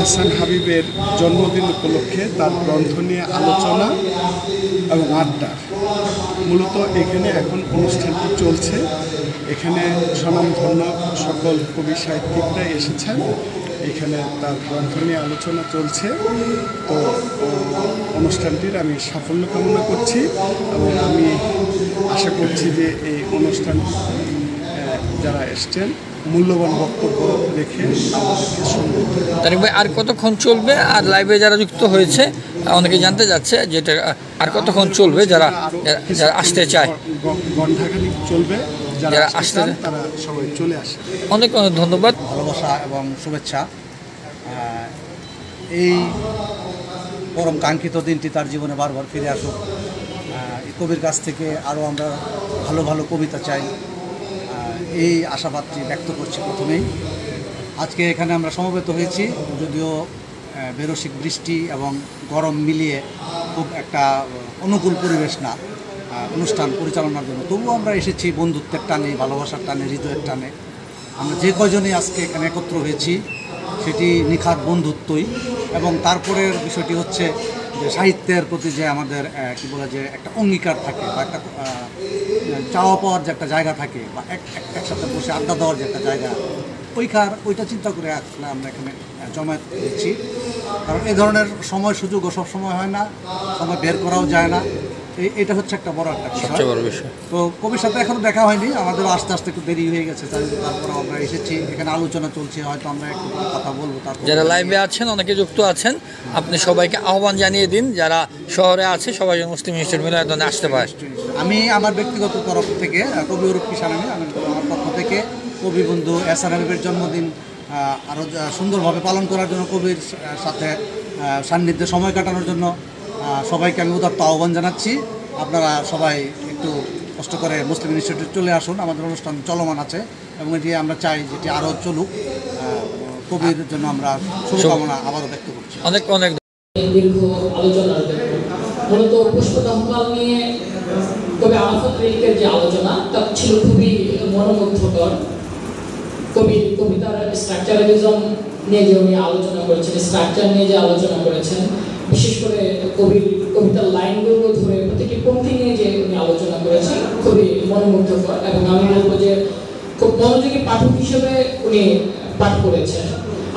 আহসান হাবিবের জন্মদিন উপলক্ষে তার গ্রন্থ নিয়ে আলোচনা এবং আড্ডা। মূলত এখানে এখন অনুষ্ঠানটি চলছে। এখানে স্বনামধন্য সকল কবি সাহিত্যিকরা এসেছেন। এখানে তার গ্রন্থ নিয়ে আলোচনা চলছে। তো অনুষ্ঠানটির আমি সাফল্য কামনা করছি এবং আমি আশা করছি যে এই অনুষ্ঠান যারা এসছেন মূল্যবান বক্তব্য রেখে আমাদেরকে শুনবেন। তারিক ভাই, আর কতক্ষণ চলবে? আর লাইভে যারা যুক্ত হয়েছে অনেকে জানতে যাচ্ছে যেটা আর কতক্ষণ চলবে, যারা আসতে চায়? ঘণ্টাখানিক চলবে। যারা আসতে চান তারা সবাই চলে আসে। অনেক অনেক ধন্যবাদ, ভালোবাসা এবং শুভেচ্ছা। এই পরম কাঙ্ক্ষিত দিনটি তার জীবনে বারবার ফিরে আসুক। এই কবির কাছ থেকে আরও আমরা ভালো ভালো কবিতা চাই, এই আশাবাদটি ব্যক্ত করছি। প্রথমেই আজকে এখানে আমরা সমবেত হয়েছি, যদিও বেরসিক বৃষ্টি এবং গরম মিলিয়ে খুব একটা অনুকূল পরিবেশ না অনুষ্ঠান পরিচালনার জন্য, তবুও আমরা এসেছি বন্ধুত্বের টানে, ভালোবাসার টানে, হৃদয়ের টানে। আমরা যে কয়জনই আজকে এখানে একত্র হয়েছি সেটি নিখাত বন্ধুত্বই। এবং তারপরের বিষয়টি হচ্ছে যে সাহিত্যের প্রতি যে আমাদের কী বলে যে একটা অঙ্গীকার থাকে বা একটা চাওয়া পাওয়ার যে একটা জায়গা থাকে বা একসাথে বসে আড্ডা দেওয়ার যে একটা জায়গা, ওইটা চিন্তা করে আসলে আমরা এখানে জমায়েত দিচ্ছি। কারণ এই ধরনের সময় সুযোগও সব সময় হয় না, সময় বের করাও যায় না। এটা হচ্ছে একটা বড় একটা বিষয়। তো কবির সাথে এখনো দেখা হয়নি, আমাদের আস্তে আস্তে একটু দেরি হয়ে গেছে, তারপর আমরা এসেছি। এখানে আলোচনা চলছে, হয়তো আমরা একটু কথা বলবো। তারপর যারা লাইভে আছেন, অনেকে যুক্ত আছেন, আপনি সবাইকে আহ্বান জানিয়ে দিন যারা শহরে আছে সবাই মুসলিম ইনস্টিটিউট মিলনায়তনে আসতে পারে। আমি আমার ব্যক্তিগত তরফ থেকে কবি অরূপ কিষান, আমি আমার পক্ষ থেকে কবি বন্ধু আহসান হাবিবের জন্মদিন আরও সুন্দরভাবে পালন করার জন্য, কবির সাথে সান্নিধ্যে সময় কাটানোর জন্য সবাইকে আমি উদাত্ত আহ্বান জানাচ্ছি। আপনারা সবাই একটু কষ্ট করে মুসলিম ইনস্টিটিউট চলে আসুন, আমাদের অনুষ্ঠান চলমান আছে এবং এটি আমরা চাই যেটি আরও চলুক। কবির জন্য আমরা শুভকামনা আবারও ব্যক্ত করছি। অনেক অনেক দীর্ঘ আলোচনার জন্য মূলত পুষ্পদহকাল নিয়ে কবি আরাফাত রিলিকের যে আলোচনা তা ছিল খুবই মনোমুগ্ধকর। কবিতার স্ট্রাকচারালিজম নিয়ে যে উনি আলোচনা করেছেন, স্ট্রাকচার নিয়ে যে আলোচনা করেছেন, বিশেষ করে কবিতার লাইনগুলো ধরে প্রতিটি পঙ্ক্তি নিয়ে যে উনি আলোচনা করেছেন খুবই মনোমুগ্ধকর। এবং আমি বলবো যে খুব মনোযোগী পাঠক হিসেবে উনি পাঠ করেছেন।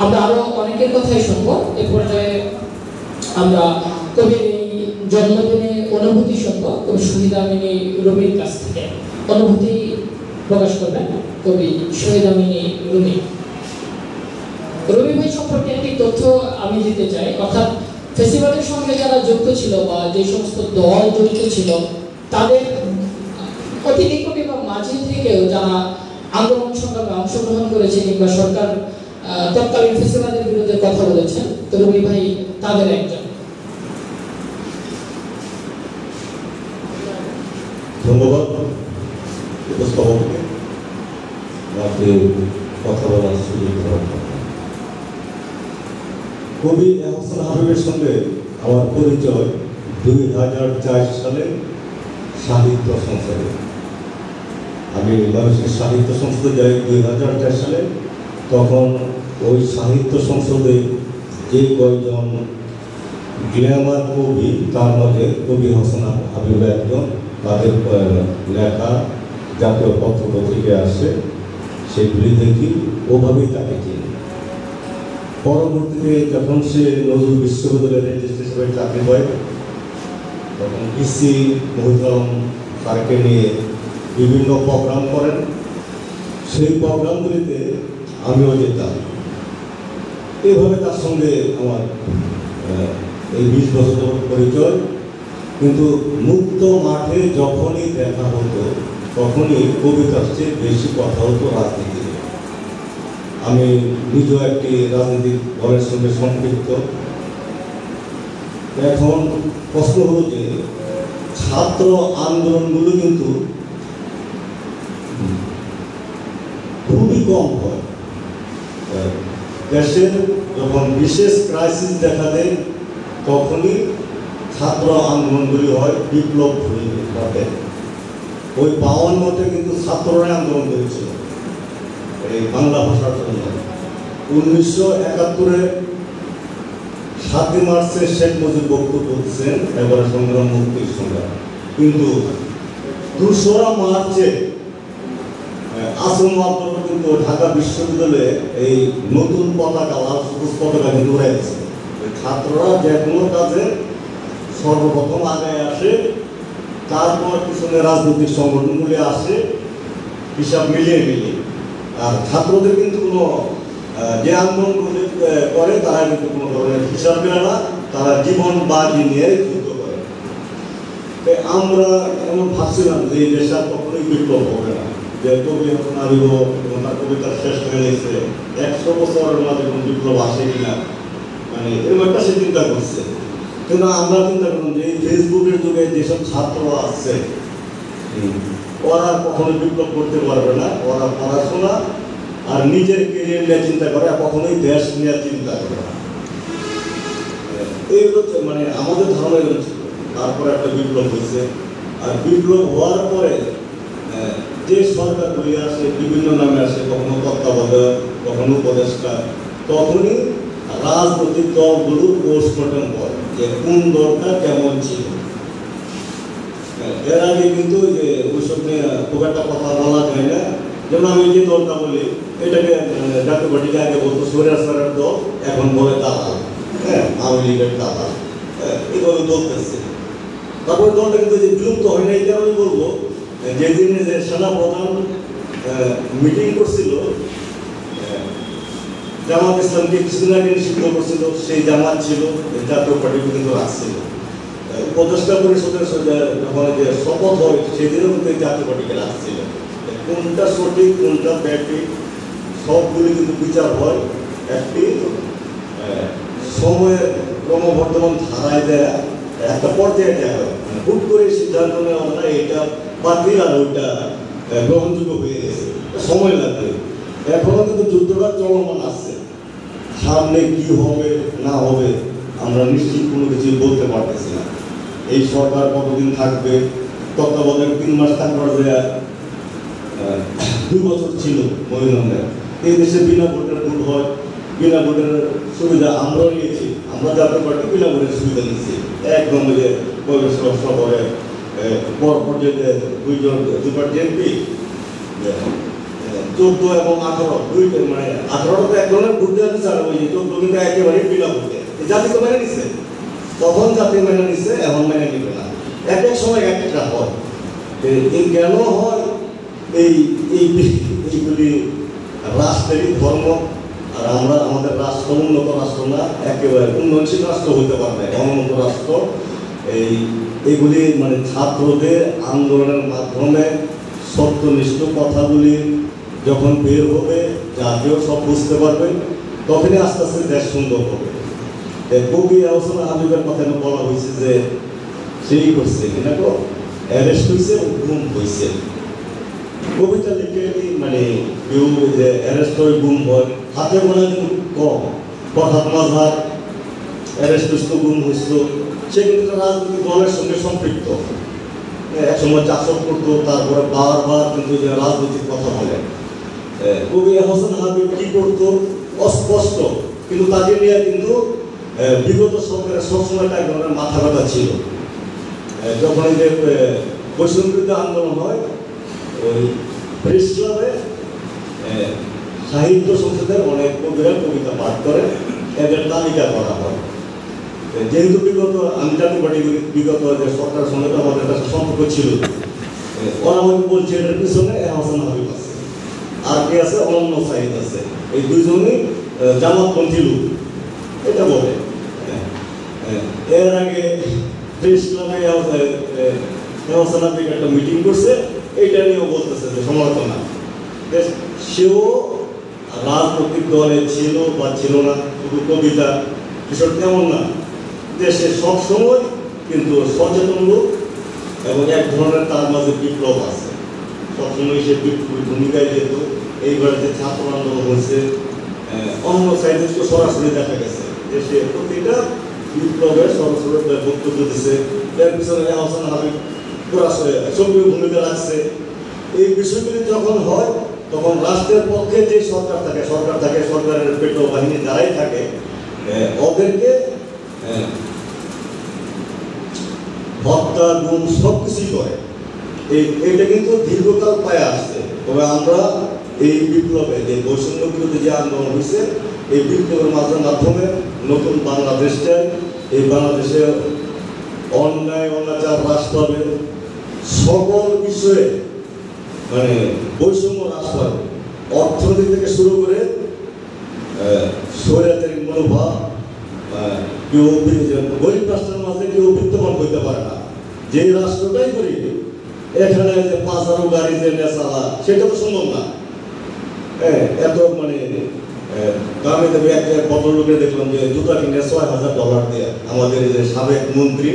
আমরা আরও অনেকের কথাই শুনবো। এ পর্যায়ে আমরা কবির এই জন্মদিনে অনুভূতি শুনবো কবি শহীদা মিনী রুমির কাছ থেকে। অনুভূতি প্রকাশ করবেন কবি শহীদা মিনী রুমি। রবি ভাই সম্পর্কে একটি তথ্য আমি দিতে চাই, অর্থাৎ ফেস্টিভ্যালের সঙ্গে যারা যুক্ত ছিল বা যে সমস্ত দল জড়িত ছিল তাদের অতি নিকটে বা মাঝে থেকেও যারা আন্দোলন সংগ্রামে অংশগ্রহণ করেছে কিংবা সরকার তৎকালীন ফেস্টিভ্যালের বিরুদ্ধে কথা বলেছেন, তো রবি ভাই তাদের একজন। ধন্যবাদ উপস্থাপককে আমাকে কথা বলার সুযোগ দেওয়ার জন্য। কবি আহসান হাবিবের সঙ্গে আমার পরিচয় 2004 সালে সাহিত্য সংসদে। আমি বাংলাদেশের সাহিত্য সংসদে যাই 2004 সালে। তখন ওই সাহিত্য সংসদে যে কয়েকজন গ্ল্যামার কবি, তার মধ্যে কবি আহসান হাবিব একজন। তাদের লেখা জাতীয় পত্র পত্রিকায় আসে, সেগুলি দেখি, ওভাবেই তাকে চিনি। পরবর্তীতে যখন সে নজরুল বিশ্ববিদ্যালয়ের রেজিস্ট্রার হিসেবে চাকরি হয়, তখন ইসি মহিউদ্দিন স্যারকে নিয়ে বিভিন্ন প্রোগ্রাম করেন। সেই প্রোগ্রামগুলিতে আমিও যেতাম। এইভাবে তার সঙ্গে আমার এই 20 বছর পরিচয়। কিন্তু মুক্ত মাঠে যখনই দেখা হতো তখনই কবিতার চেয়ে বেশি কথা হতো রাজনীতি। আমি নিজেও একটি রাজনৈতিক দলের সঙ্গে সম্পৃক্ত। এখন প্রশ্ন হলো যে ছাত্র আন্দোলনগুলো কিন্তু খুবই কম হয়। দেশের যখন বিশেষ ক্রাইসিস দেখা দেয় তখনই ছাত্র আন্দোলনগুলি হয়, বিপ্লব ঘটে। ওই 52-তে কিন্তু ছাত্ররাই আন্দোলন করেছিল এই বাংলা ভাষার জন্য। 1971-এ 7 মার্চে শেখ মুজিব বক্তব্য দিচ্ছেন এবারে সংগ্রাম মুক্তির সংগ্রাম, কিন্তু 2রা মার্চে আসম আব্দুল কিন্তু ঢাকা বিশ্ববিদ্যালয়ে এই নতুন পতাকা লাল সবুজ পতাকা কিন্তু উড়াই দিচ্ছে। ছাত্ররা যে কোনো কাজে সর্বপ্রথম আগে আসে, তারপর পিছনে রাজনৈতিক সংগঠনগুলি আসে, হিসাব মিলিয়ে মিলিয়ে। আর ছাত্রদের কিন্তু কোনো যে আন্দোলন করে তারা কিন্তু কোনো ধরনের হিসাব মেলে না, তারা জীবন বাজি নিয়ে যুদ্ধ করে। আমরা এমন ভাবছিলাম যে এই দেশে কখনোই বিপ্লব হবে না, যে কবি নারী এবং তার কবিতার শেষ হয়ে গেছে 100 বছরের মাঝে কোনো বিপ্লব আসে কিনা, মানে এরকম একটা সে চিন্তা করছে। কিন্তু আমরা চিন্তা করলাম যে এই ফেসবুকের যুগে যেসব ছাত্ররা আসছে ওরা কখনো বিপ্লব করতে পারবে না, ওরা পড়াশোনা আর নিজের কেরিয়ার নিয়ে চিন্তা করে, কখনোই দেশ নিয়ে চিন্তা করে না। এই হচ্ছে মানে আমাদের ধারণা ছিল। তারপরে একটা বিপ্লব হয়েছে, আর বিপ্লব হওয়ার পরে যে সরকারগুলি আসে বিভিন্ন নামে আসে, কখনো তত্ত্বাবধায়ক, কখনো উপদেষ্টা, তখনই রাজনৈতিক দলগুলো পোস্টমর্টম করে যে কোন দলটা কেমন ছিল। এর আগে কিন্তু যে ওইসব নিয়ে খুব একটা কথা বলা যায় না। যেমন আমি যে দলটা বলি, এটাকে জাতীয় পার্টিকে আগে বলতো সৈরাজ স্যারের দল, এখন বলে দালাল, হ্যাঁ আওয়ামী লীগের দালাল, এইভাবে বলতেছে। তারপরে দলটা কিন্তু যে বিলুপ্ত হয় না, এটা আমি বলবো যেদিন যে সেনাপ্রধান মিটিং করছিল, জামাত ইসলামকে কিছুদিন আগে নিষিদ্ধ করছিল, সেই জামাত ছিল, জাতীয় পার্টি কিন্তু রাখছিল। উপদেষ্টা পরিষদের যখন যে শপথ হয় সেদিনও কিন্তু জাতীয় পার্টিকে রাখছিল। কোনটা সঠিক কোনটা ব্যাঠিক সবগুলি কিন্তু বিচার হয় একটি সময়ের ক্রমবর্ধমান ধারায় দেয়া একটা পর্যায়ে দেওয়া হয়। হুট করে সিদ্ধান্ত নেওয়া না এটা বাতিল আর ওইটা গ্রহণযোগ্য হয়ে গেছে, সময় লাগবে। এখনো কিন্তু যুদ্ধটা চলমান আছে, সামনে কি হবে না হবে আমরা নিশ্চিত কোনো কিছু বলতে পারতেছি না। এই সরকার কতদিন থাকবে, তত্ত্বাবধায়ক 3 মাস থাকবার যে 2 বছর ছিল মহিলাদের। এই দেশে বিনা ভোটের ভোট হয়, বিনা ভোটের সুবিধা আমরা নিয়েছি, আমরা জাতীয় পার্টি বিনা ভোটের সুবিধা নিয়েছি। একদম যে প্রবেশ করে পরপর যে 2জন এমপি 14 এবং 18 দুইটা, মানে 18 তো এক ধরনের ভোট দেওয়া দিচ্ছে, আর ওই 14 কিন্তু একেবারে বিনা ভোটে। জাতি তো মেনে নিচ্ছে, তখন জাতি মেনে নিচ্ছে, এখন মেনে নিবে না। এক এক সময় এক একটা হয়। এই কেন হয়? এইগুলি রাষ্ট্রেরই ধর্ম। আর আমরা আমাদের রাষ্ট্র উন্নত রাষ্ট্র না, একেবারে উন্নয়নশীল রাষ্ট্র হইতে পারবে, অনুন্নত রাষ্ট্র। এইগুলি মানে ছাত্রদের আন্দোলনের মাধ্যমে সত্যনিষ্ঠ কথাগুলি যখন বের হবে, জাতীয় সব বুঝতে পারবে, তখনই আস্তে আস্তে দেশ সুন্দর হবে। কবি আহসান হাবিবের কথা বলা হয়েছে যে সেই করছে কিনা তো অ্যারেস্ট হয়েছে, গুম হয়েছে। কবিতা লিখে মানে কেউ যে অ্যারেস্ট হয়ে গুম হয়, হাতে গোনা কিন্তু কম। হঠাৎ মাঝার অ্যারেস্ট হয়েছিল, গুম হয়েছিল, সে কিন্তু রাজনৈতিক দলের সঙ্গে সম্পৃক্ত। একসময় চাষক করতো, তারপরে বারবার কিন্তু যে রাজনৈতিক কথা বলে। কবি আহসান হাবিব কি করতো অস্পষ্ট, কিন্তু তাকে নিয়ে কিন্তু বিগত সরকারের সবসময় এক ধরনের মাথা ব্যথা ছিল। যখন যে বৈষম্যবিরোধী আন্দোলন হয়, ওই প্রেস ক্লাবে সাহিত্য সংসদের অনেক কবিরা কবিতা পাঠ করে, এদের তালিকা করা হয়। যেহেতু বিগত আমি জাতীয় পার্টি বিগত যে সরকারের সঙ্গে আমাদের একটা সম্পর্ক ছিল, ওরা আমাকে বলছে এটার পিছনে আহসান হাবিব আছে, আর কে আছে অনন্য সাহিদ আছে, এই দুইজনই জামাতপন্থী লোক, এটা বলে। এর আগে প্রেস ক্লাবে আহসান হাবিব একটা মিটিং করছে, এইটা নিয়েও বলতেছে যে সমালোচনা। সেও রাজনৈতিক দলে ছিল বা ছিল না, শুধু কবিতা বিষয় তেমন না। দেশে সবসময় কিন্তু সচেতন লোক এবং এক ধরনের তার মাঝে বিপ্লব আছে, সবসময় সে ভূমিকায় যেত। এইবার যে ছাত্র আন্দোলন হয়েছে, অন্য সাইডে সরাসরি দেখা গেছে যে সে প্রতিটা বিপ্লবের সরাসরি বক্তব্য দিচ্ছে। এর পিছনে আহসান হাবিব পুরা সক্রিয় ভূমিকা রাখছে। এই বিষয়গুলি যখন হয়, তখন রাষ্ট্রের পক্ষে যে সরকার থাকে, সরকারের পেটো বাহিনী যারাই থাকে, ওদেরকে হত্যা গুম সব কিছুই করে। এইটা কিন্তু দীর্ঘকাল পায়ে আসছে। তবে আমরা এই বিপ্লবে যে বৈষম্য বিরোধী যে আন্দোলন হয়েছে, এই বিপ্লবের মাধ্যমে নতুন বাংলাদেশ চাই। এই বাংলাদেশে অন্যায় অনাচার হ্রাস পাবে, সকল বিষয়ে মানে বৈষম্য হ্রাস পাবে, অর্থনীতি থেকে শুরু করে স্বৈরাচারী মনোভাব, কেউ গরিব রাষ্ট্রের মাঝে কেউ বিদ্যমান হইতে পারে না। যে রাষ্ট্রটাই করি এখানে যে 5,000 গাড়ি যে নেশালা সেটা তো সম্ভব না। এত মানে আমি এক ভদ্রলোকে দেখলাম যে জুতা কিনে $6,000 দিয়ে। আমাদের যে সাবেক মন্ত্রী,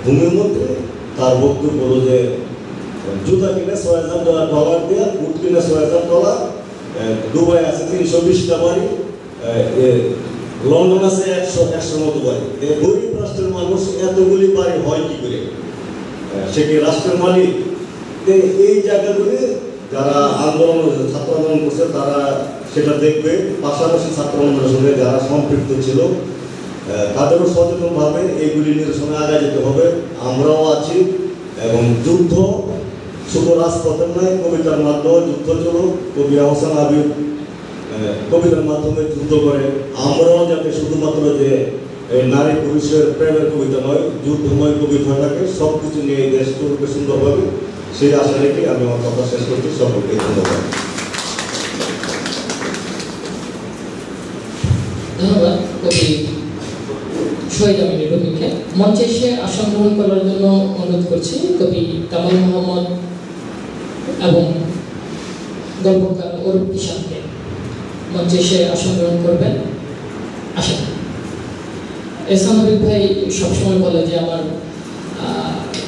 ভূমিমন্ত্রী, তার বক্তব্য হলো যে জুতা কিনে $6,000 দিয়ে, বুট কিনে $6,000, দুবাই আছে 320টা বাড়ি, লন্ডন আছে 100 মতো বাড়ি। গরিব রাষ্ট্রের মানুষ এতগুলি বাড়ি হয় কি করে? সে কি রাষ্ট্রের মালিক? এই জায়গাগুলি যারা ছাত্র আন্দোলন করছে তারা সেটা দেখবে। পাশাপাশি ছাত্র আন্দোলনের সঙ্গে যারা সম্পৃক্ত ছিল তাদেরও সচেতনভাবে এইগুলি নিরসনে আগায় যেতে হবে। আমরাও আছি এবং যুদ্ধ শুধু রাজপথের নয়, কবিতার মাধ্যমে যুদ্ধ চলো। কবি আহসান হাবিব কবিতার মাধ্যমে যুদ্ধ করে। আমরাও যাতে শুধুমাত্র যে নারী পুরুষের প্রেমের কবিতা নয়, যুদ্ধময় কবিতা থাকে, সব কিছু নিয়ে দেশ চলবে সুন্দরভাবে, সেই আশা রেখে আমি আমার কথা শেষ করছি। সকলকে ধন্যবাদ। ধন্যবাদ কবি শহীদ আমিনুর রবিকে। মঞ্চে এসে আসন গ্রহণ করার জন্য অনুরোধ করছি কবি কামাল মোহাম্মদ এবং গল্পকার অরূপ কিষানকে। মঞ্চে এসে আসন গ্রহণ করবেন। আশা এহসান হাবিব ভাই সবসময় বলে যে আমার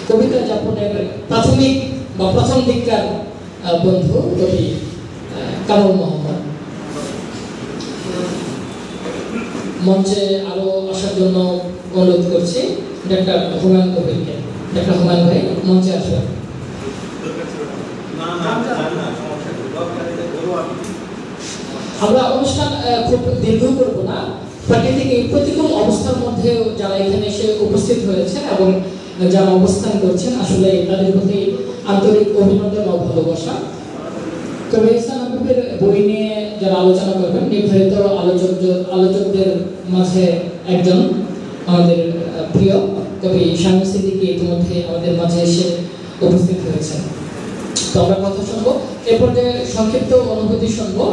কবিতা যাপনের প্রাথমিক বা প্রথম দিককার বন্ধু কবি কামাল মোহাম্মদ। মঞ্চে আরো আসার জন্য অনুরোধ করছি ডাক্তার হুমায়ুন কবিরকে। ডাক্তার হুমায়ুন ভাই মঞ্চে আসবেন। আমরা অনুষ্ঠান খুব দীর্ঘ করব না। প্রাকৃতিক এই প্রতিকূল অবস্থার মধ্যেও যারা এখানে এসে উপস্থিত হয়েছেন এবং যারা অবস্থান করছেন, আসলে তাদের প্রতি আন্তরিক অভিনন্দন ও ভালোবাসা। কবি এহসান হাবিবের বই নিয়ে যারা আলোচনা করবেন, নির্ধারিত আলোচকদের মাঝে একজন আমাদের প্রিয় কবি শামীম সিদ্দিকী ইতিমধ্যে আমাদের মাঝে এসে উপস্থিত হয়েছেন। তো আমরা কথা শুনবো। এ পর্যায়ে সংক্ষিপ্ত অনুভূতি শুনবো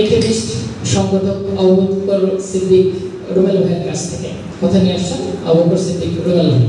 এক্টিভিস্ট সংগঠক আবু বকর সিদ্দিক রুমেল ভাইয়ের কাছ থেকে। কথা নিয়ে আসছেন আবু বকর সিদ্দিক রুমেল ভাই।